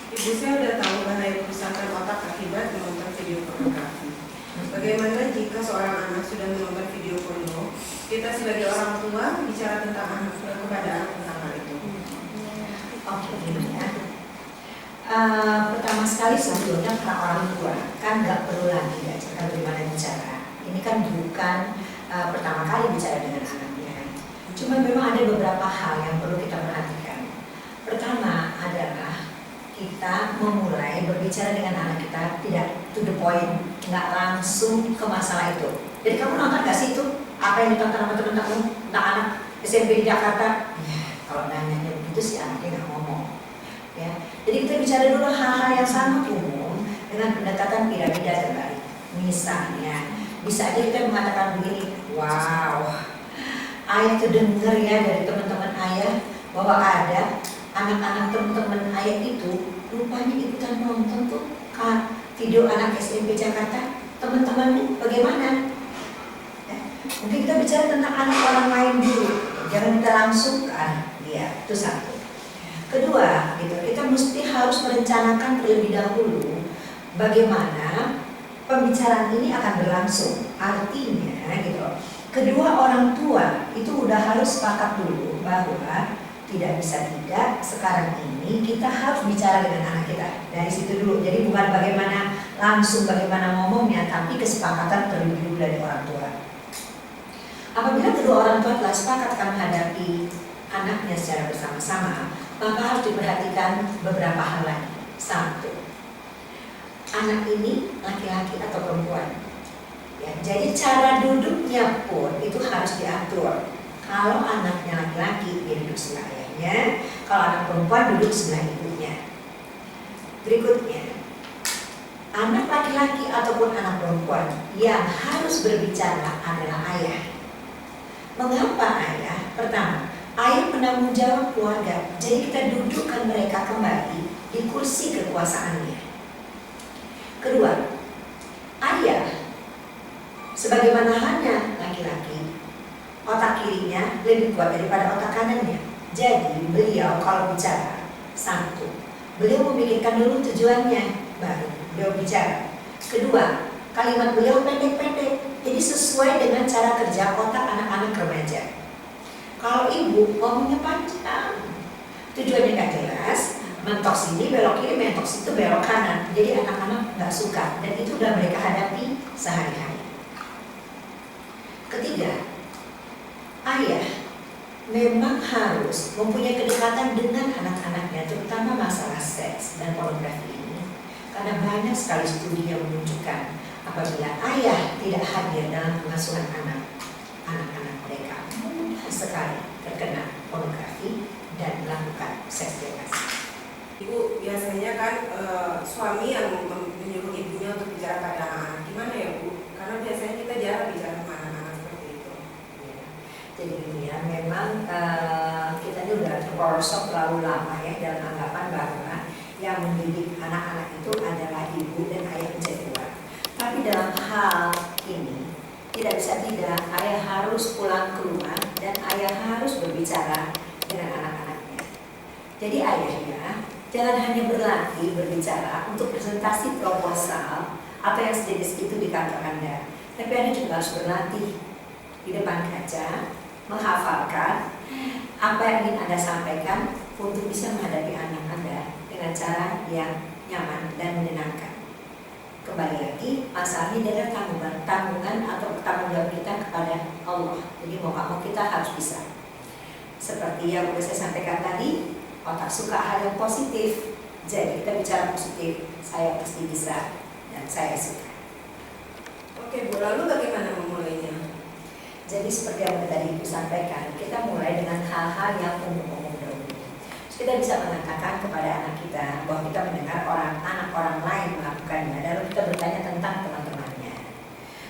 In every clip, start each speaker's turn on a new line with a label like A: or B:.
A: Ibu, saya sudah tahu bahaya kerusakan otak akibat menonton video pornografi. Bagaimana jika seorang anak sudah menonton video porno, kita sebagai orang tua bicara tentang anak kepada anak tentang hal itu?
B: Oke, ya. Pertama sekali sebetulnya para orang tua kan nggak perlu lagi diajarkan bagaimana bicara. Ini kan bukan pertama kali bicara dengan anaknya. Cuma memang ada beberapa hal yang perlu kita perhatikan. Pertama adalah kita memulai berbicara dengan anak kita tidak to the point, nggak langsung ke masalah itu. Jadi kamu nonton nggak sih itu apa yang ditonton sama teman-teman tentang anak SMP di Jakarta? Ya, kalau nanya begitu sih anaknya nggak ngomong. Ya, jadi kita bicara dulu hal-hal yang sangat umum dengan pendekatan piramida terbalik. Misalnya, bisa aja kita mengatakan begini, wow, ayah tuh denger ya dari teman-teman ayah bahwa ada anak-anak teman-teman ayah itu rupanya ikutan nonton tuh video anak SMP Jakarta. Teman-temanmu bagaimana? Ya, mungkin kita bicara tentang anak orang lain dulu, jangan kita langsung ke anak dia. Itu satu. Kedua, gitu, kita mesti harus merencanakan terlebih dahulu bagaimana pembicaraan ini akan berlangsung. Artinya, gitu, kedua orang tua itu udah harus sepakat dulu bahwa tidak bisa tidak, sekarang ini kita harus bicara dengan anak kita dari situ dulu. Jadi bukan bagaimana langsung bagaimana ngomongnya, tapi kesepakatan terlebih dulu dari orang tua. Apabila kedua orang tua telah sepakat akan menghadapi anaknya secara bersama-sama, maka harus diperhatikan beberapa hal lagi. Satu, anak ini laki-laki atau perempuan. Ya, jadi cara duduknya pun itu harus diatur. Kalau anaknya laki-laki, dia duduk sebelah ayahnya. Kalau anak perempuan duduk sebelah ibunya. Berikutnya, anak laki-laki ataupun anak perempuan yang harus berbicara adalah ayah. Mengapa ayah? Pertama, ayah penanggung jawab keluarga. Jadi kita dudukkan mereka kembali di kursi kekuasaannya. Kedua, ayah sebagaimana halnya laki-laki, otak kirinya lebih kuat daripada otak kanannya. Jadi beliau kalau bicara, satu, beliau memikirkan dulu tujuannya, baru beliau bicara. Kedua, kalimat beliau pendek-pendek, jadi sesuai dengan cara kerja otak anak-anak remaja. Kalau ibu ngomongnya panjang, tujuannya nggak jelas, mentok sini belok kiri, mentok situ belok kanan. Jadi anak-anak nggak suka, dan itu udah mereka hadapi sehari-hari. Ketiga, ayah memang harus mempunyai kedekatan dengan anak-anaknya, terutama masalah seks dan pornografi ini. Karena banyak sekali studi yang menunjukkan apabila ayah tidak hadir dalam pengasuhan anak-anak mereka mudah sekali terkena pornografi dan melakukan seks bebas.
A: Ibu, biasanya kan suami yang menyuruh ibunya untuk bicara pada anak-anak. Gimana ya Bu? Karena biasanya kita jarang bicara sama anak-anak seperti itu.
B: Ya. Jadi ini ya, memang kita ini udah terperosok terlalu lama ya dalam anggapan bahwa yang mendidik anak-anak itu adalah ibu dan ayah menjadi kuat. Tapi dalam hal ini tidak bisa tidak, ayah harus pulang ke rumah dan ayah harus berbicara dengan anak-anaknya. Jadi ayahnya jangan hanya berlatih berbicara untuk presentasi proposal atau yang sejenis itu di kantor Anda, tapi Anda juga harus berlatih di depan kaca, menghafalkan apa yang ingin Anda sampaikan untuk bisa menghadapi anak Anda dengan cara yang nyaman dan menyenangkan. Kembali lagi, masalahnya adalah tanggungan atau tanggung jawab kita kepada Allah. Jadi mau gak mau kita harus bisa. Seperti yang sudah saya sampaikan tadi, otak suka hal yang positif. Jadi kita bicara positif, saya pasti bisa dan saya suka.
A: Oke Bu, lalu bagaimana memulainya?
B: Jadi seperti yang tadi Ibu sampaikan, kita mulai dengan hal-hal yang umum-umum dahulu. Kita bisa mengatakan kepada anak kita bahwa kita mendengar anak orang lain melakukannya, lalu kita bertanya tentang teman-temannya.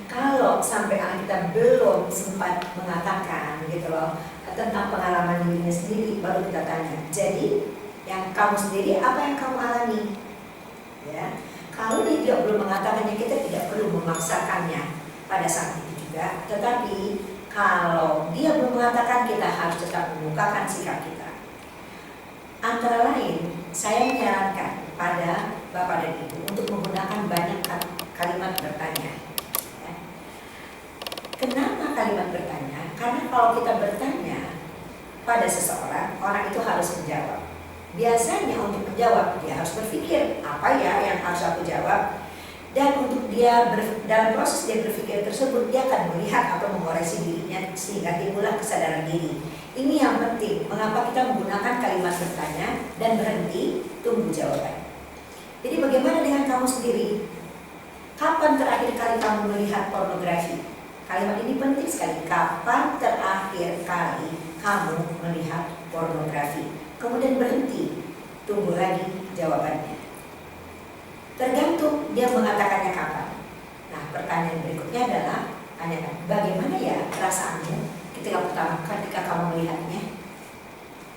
B: Kalau sampai anak kita belum sempat mengatakan gitu loh tentang pengalaman dirinya sendiri, baru kita tanya. Jadi yang kamu sendiri apa yang kamu alami? Ya, kalau dia belum mengatakannya, kita tidak perlu memaksakannya pada saat itu juga. Tetapi kalau dia belum mengatakan, kita harus tetap membukakan sikap kita. Antara lain, saya menyarankan kepada Bapak dan Ibu untuk menggunakan banyak kalimat bertanya. Ya. Kenapa kalimat bertanya? Karena kalau kita bertanya pada seseorang, orang itu harus menjawab. Biasanya untuk menjawab, dia harus berpikir, apa ya yang harus aku jawab? Dan untuk dia dalam proses dia berpikir tersebut, dia akan melihat atau mengoreksi dirinya sehingga timbullah kesadaran diri. Ini yang penting, mengapa kita menggunakan kalimat bertanya dan berhenti tunggu jawaban. Jadi bagaimana dengan kamu sendiri? Kapan terakhir kali kamu melihat pornografi? Kalimat ini penting sekali. Kapan terakhir kali kamu melihat pornografi? Kemudian berhenti, tunggu lagi jawabannya. Tergantung dia mengatakannya kapan. Nah, pertanyaan berikutnya adalah, tanyakan, bagaimana ya perasaanmu ketika kamu melihatnya?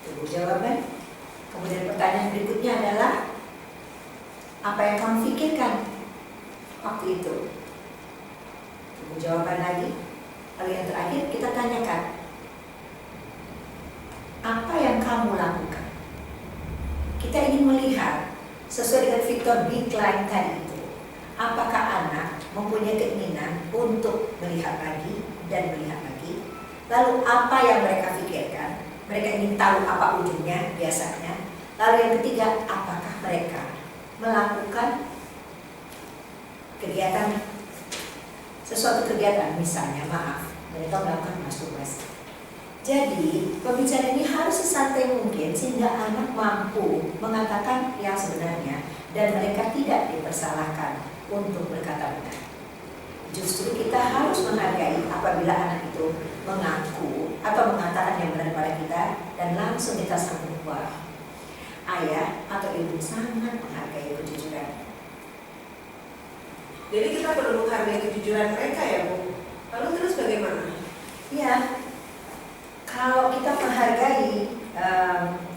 B: Tunggu jawaban. Kemudian pertanyaan berikutnya adalah, apa yang kamu pikirkan waktu itu? Tunggu jawaban lagi. Lalu yang terakhir kita tanyakan, apa yang kamu lakukan? Kita ingin melihat sesuai dengan Victor B. Klein tadi itu, apakah anak mempunyai keinginan untuk melihat lagi dan melihat lagi? Lalu apa yang mereka pikirkan? Mereka ingin tahu apa ujungnya biasanya. Lalu yang ketiga, apakah mereka melakukan kegiatan, sesuatu kegiatan, misalnya mereka melakukan masturbasi. Jadi pembicaraan ini harus sesantai mungkin sehingga anak mampu mengatakan yang sebenarnya dan mereka tidak dipersalahkan untuk berkata benar. Justru kita harus menghargai apabila anak itu mengaku atau mengatakan yang benar pada kita dan langsung kita sambut, wah, ayah atau ibu sangat menghargai kejujuran.
A: Jadi kita perlu menghargai kejujuran mereka ya Bu. Lalu terus bagaimana?
B: Ya, kalau kita menghargai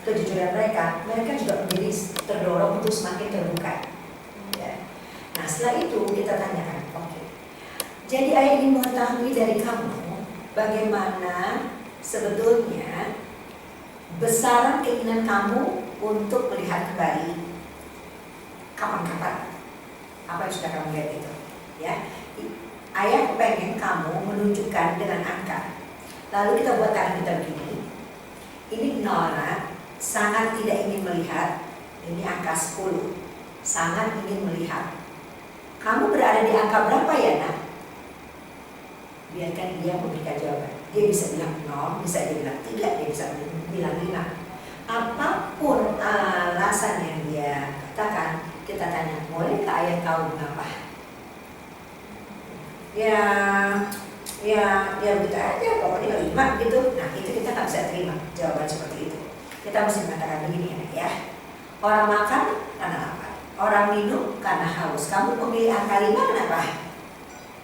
B: kejujuran mereka, mereka juga menjadi terdorong untuk semakin terbuka. Ya. Nah, setelah itu kita tanyakan, oke. Jadi ayah ingin mengetahui dari kamu bagaimana sebetulnya besaran keinginan kamu untuk melihat kembali kapan-kapan apa yang sudah kamu lihat itu. Ya, ayah pengen kamu menunjukkan dengan angka. Lalu kita buat tangan kita begini. Ini Nora sangat tidak ingin melihat. Ini angka 10. Sangat ingin melihat. Kamu berada di angka berapa ya nak? Biarkan dia memberikan jawaban. Dia bisa bilang 0, bisa dia bilang 3, dia bisa bilang 5. Apapun alasan yang dia katakan, kita tanya, bolehkah ayah tahu mengapa? Ya begitu aja, pokoknya 5 gitu. Nah, itu kita nggak bisa terima jawaban seperti itu. Kita mesti mengatakan begini ya. Orang makan karena lapar, orang minum karena haus. Kamu memilih angka 5 kenapa?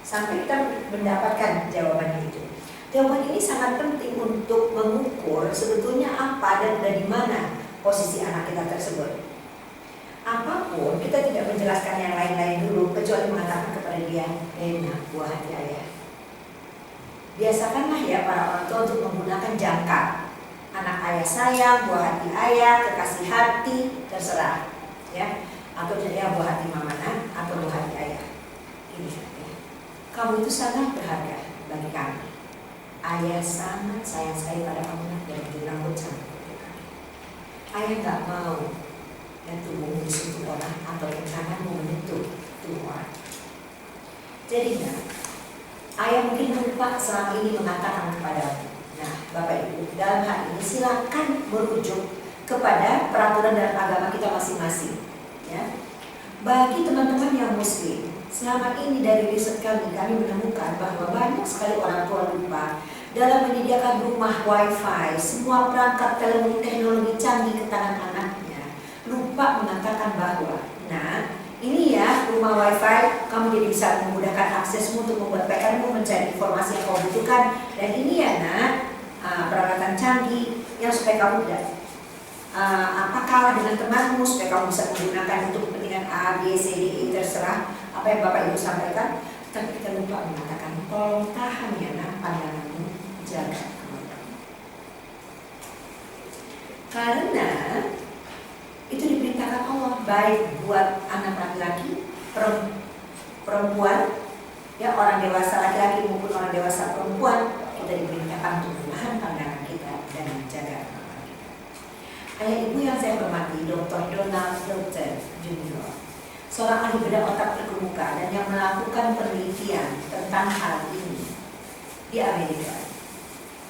B: Sampai kita mendapatkan jawabannya itu. Jawaban ini sangat penting untuk mengukur sebetulnya apa dan di mana posisi anak kita tersebut. Apapun, kita tidak menjelaskan yang lain-lain dulu, kecuali mengatakan kepada dia, enak buah hati ayah. Biasakanlah ya para orang tua untuk menggunakan jangka. Anak ayah sayang, buah hati ayah, kekasih hati, terserah. Ya, atau ya buah hati mamana, atau buah hati ayah. Ini ya. Kamu itu sangat berharga bagi kami. Ayah sangat sayang sekali pada kamu dan rambut cantik untuk kami. Ayah nggak mau dan tubuhmu disentuh orang atau tanganmu menyentuh tubuh orang. Jadi ayah mungkin lupa selama ini mengatakan kepadamu. Nah, Bapak Ibu, dalam hal ini silakan merujuk kepada peraturan dalam agama kita masing-masing. Ya, bagi teman-teman yang Muslim, selama ini dari riset kami menemukan bahwa banyak sekali orang tua lupa dalam menyediakan rumah wifi, semua perangkat teknologi canggih ke tangan anaknya, lupa mengatakan bahwa, nah ini ya rumah wifi, kamu jadi bisa memudahkan aksesmu untuk membuat PR-mu, mencari informasi yang kamu butuhkan, dan ini ya nak, peralatan canggih yang supaya kamu tidak kalah dengan temanmu, supaya kamu bisa menggunakan untuk kepentingan A, B, C, D, E, terserah apa yang Bapak Ibu sampaikan. Tapi kita lupa mengatakan, tolong tahan ya nak pandanganmu, jaga kemampuanmu. Karena itu diperintahkan Allah, baik buat anak laki-laki, perempuan, ya orang dewasa laki-laki maupun orang dewasa perempuan, kita diperintahkan untuk menahan pandangan kita dan menjaga kemampuan kita. Ayah ibu yang saya hormati, Dr. Donald Hilton Jr., seorang ahli bedah otak terkemuka dan yang melakukan penelitian tentang hal ini di Amerika,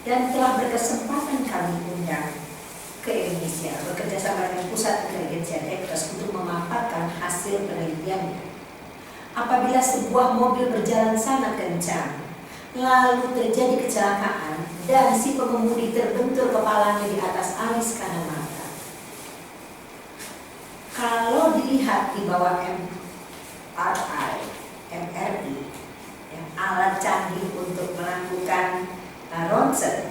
B: dan telah berkesempatan kami undang ke Indonesia bekerja sama dengan Pusat Intelijensia Dekres untuk memaparkan hasil penelitiannya. Apabila sebuah mobil berjalan sangat kencang, lalu terjadi kecelakaan dan si pengemudi terbentur kepalanya di atas alis kanan mata. Kalau dilihat di bawah MRI, alat canggih untuk melakukan ronsen,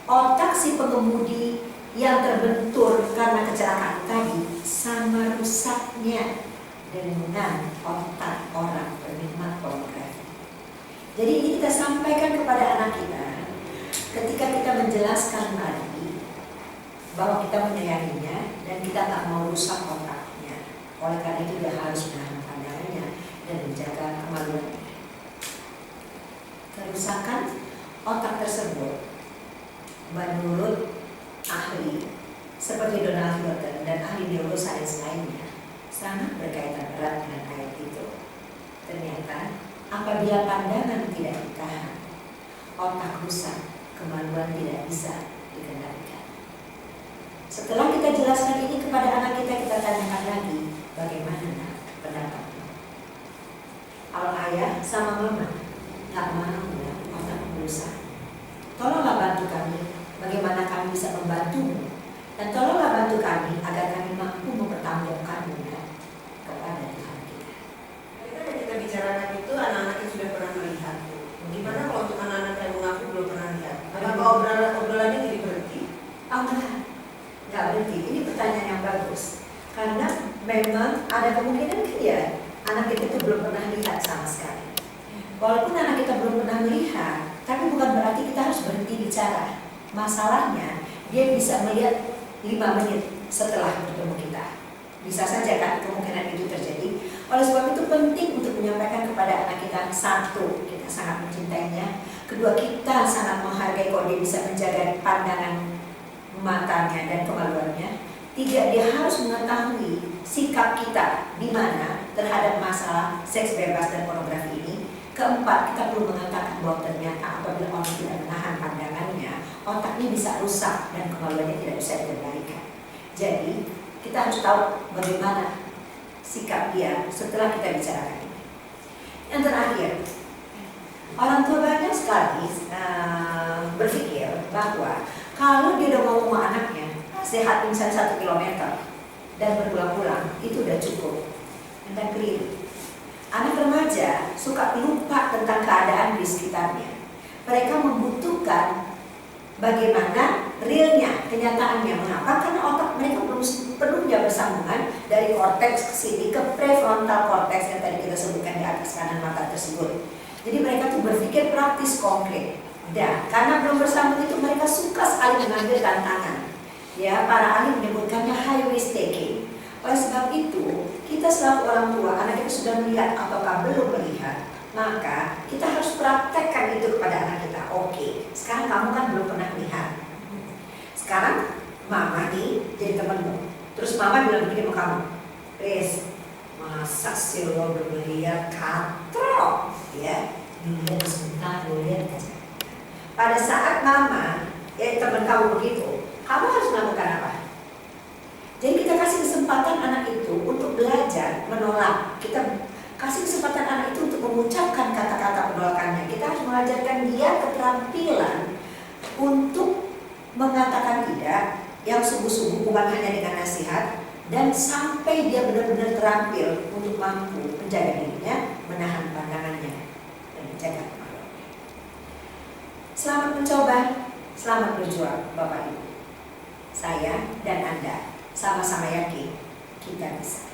B: otak si pengemudi yang terbentur karena kecelakaan tadi sama rusaknya dengan otak orang penikmat pornografi. Jadi ini kita sampaikan kepada anak kita ketika kita menjelaskan tadi bahwa kita menyayanginya dan kita tak mau rusak otaknya. Oleh karena itu dia harus menahan pandangannya dan menjaga kemaluannya. Kerusakan otak tersebut menurut ahli seperti Donald Hilton dan ahli neurosains lainnya sangat berkaitan erat dengan ayat itu. Ternyata apabila pandangan tidak ditahan, otak rusak, kemaluan tidak bisa dikendalikan. Setelah kita jelaskan ini kepada anak kita, kita tanyakan lagi, bagaimana pendapatmu? Kalau ayah sama mama nggak mau ya otak rusak, tolonglah bantu kami, bagaimana kami bisa membantumu, dan tolonglah bantu kami agar kami mampu mempertanggungjawabkannya kepada Tuhan kita.
A: Kita yang kita bicarakan itu anak-anak yang sudah pernah melihat. Gimana kalau untuk anak-anak yang mengaku belum pernah lihat? Apakah obrolannya jadi berhenti?
B: Oh nggak berhenti. Ini pertanyaan yang bagus. Karena memang ada kemungkinan kan ya anak kita itu belum pernah lihat sama sekali. Walaupun anak kita belum pernah melihat, tapi bukan berarti kita harus berhenti bicara. Masalahnya dia bisa melihat 5 menit setelah bertemu kita. Bisa saja kan kemungkinan itu terjadi. Oleh sebab itu penting untuk menyampaikan kepada anak kita, satu, kita sangat mencintainya. Kedua, kita sangat menghargai kalau dia bisa menjaga pandangan matanya dan kemaluannya. Tiga, dia harus mengetahui sikap kita di mana terhadap masalah seks bebas dan pornografi ini. Keempat, kita perlu mengatakan bahwa ternyata apabila orang tidak menahan pandangannya, otaknya bisa rusak dan kemaluannya tidak bisa dikendalikan. Jadi, kita harus tahu bagaimana sikap dia setelah kita bicarakan ini. Yang terakhir, orang tua banyak sekali berpikir bahwa kalau dia udah ngomong sama anaknya, sehat misalnya 1 kilometer dan berulang-ulang, itu udah cukup. Anda keliru. Anak remaja suka lupa tentang keadaan di sekitarnya. Mereka membutuhkan bagaimana realnya, kenyataannya. Mengapa? Karena otak mereka belum penuhnya bersambungan dari korteks ke sini ke prefrontal korteks yang tadi kita sebutkan di atas kanan mata tersebut. Jadi mereka tuh berpikir praktis, konkret. Dan karena belum bersambung itu mereka suka sekali mengambil tantangan. Ya, para ahli menyebutkannya high risk taking. Oleh sebab itu, kita selaku orang tua, anak kita sudah melihat ataukah belum melihat, maka kita harus praktekkan itu kepada anak kita. Oke, sekarang kamu kan belum pernah melihat. Sekarang mama nih jadi temanmu. Terus mama bilang begini sama kamu, Riz, masa sih lo belum melihat katro? Ya, dilihat sebentar, lo lihat aja. Pada saat mama, ya teman kamu begitu, kamu harus melakukan apa? Jadi kita kasih kesempatan anak itu untuk belajar menolak. Kita kasih kesempatan anak itu untuk mengucapkan kata-kata penolakannya. Kita harus mengajarkan dia keterampilan untuk mengatakan tidak, yang sungguh-sungguh bukan hanya dengan nasihat, dan sampai dia benar-benar terampil untuk mampu menjaga dirinya, menahan pandangannya, dan menjaga kemaluannya. Selamat mencoba, selamat berjuang Bapak Ibu. Saya dan Anda sama-sama yakin kita bisa.